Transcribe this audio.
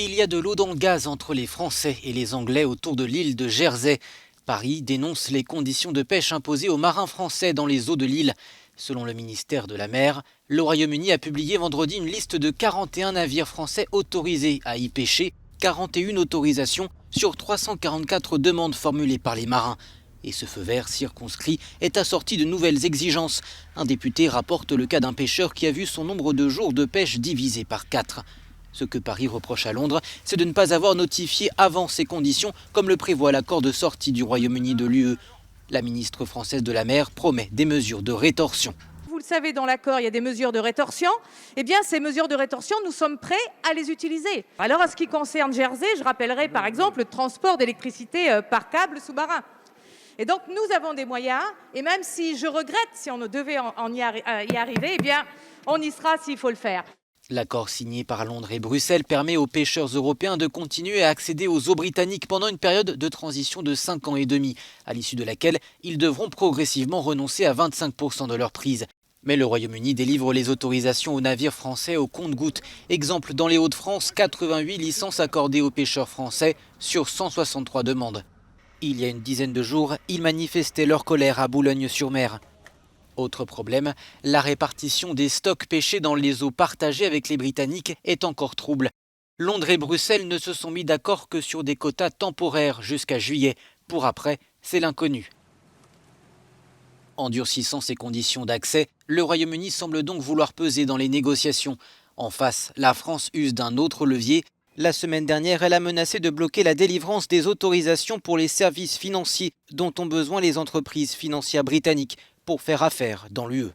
Il y a de l'eau dans le gaz entre les Français et les Anglais autour de l'île de Jersey. Paris dénonce les conditions de pêche imposées aux marins français dans les eaux de l'île. Selon le ministère de la Mer, le Royaume-Uni a publié vendredi une liste de 41 navires français autorisés à y pêcher, 41 autorisations sur 344 demandes formulées par les marins. Et ce feu vert circonscrit est assorti de nouvelles exigences. Un député rapporte le cas d'un pêcheur qui a vu son nombre de jours de pêche divisé par 4. Ce que Paris reproche à Londres, c'est de ne pas avoir notifié avant ces conditions, comme le prévoit l'accord de sortie du Royaume-Uni de l'UE. La ministre française de la Mer promet des mesures de rétorsion. Vous le savez, dans l'accord, il y a des mesures de rétorsion. Eh bien, ces mesures de rétorsion, nous sommes prêts à les utiliser. Alors, en ce qui concerne Jersey, je rappellerai par exemple le transport d'électricité par câble sous-marin. Et donc, nous avons des moyens, et même si je regrette, si on devait y arriver, eh bien, on y sera s'il faut le faire. L'accord signé par Londres et Bruxelles permet aux pêcheurs européens de continuer à accéder aux eaux britanniques pendant une période de transition de 5 ans et demi, à l'issue de laquelle ils devront progressivement renoncer à 25% de leur prise. Mais le Royaume-Uni délivre les autorisations aux navires français au compte-gouttes. Exemple, dans les Hauts-de-France, 88 licences accordées aux pêcheurs français sur 163 demandes. Il y a une dizaine de jours, ils manifestaient leur colère à Boulogne-sur-Mer. Autre problème, la répartition des stocks pêchés dans les eaux partagées avec les Britanniques est encore trouble. Londres et Bruxelles ne se sont mis d'accord que sur des quotas temporaires jusqu'à juillet. Pour après, c'est l'inconnu. En durcissant ses conditions d'accès, le Royaume-Uni semble donc vouloir peser dans les négociations. En face, la France use d'un autre levier. La semaine dernière, elle a menacé de bloquer la délivrance des autorisations pour les services financiers dont ont besoin les entreprises financières britanniques pour faire affaire dans l'UE.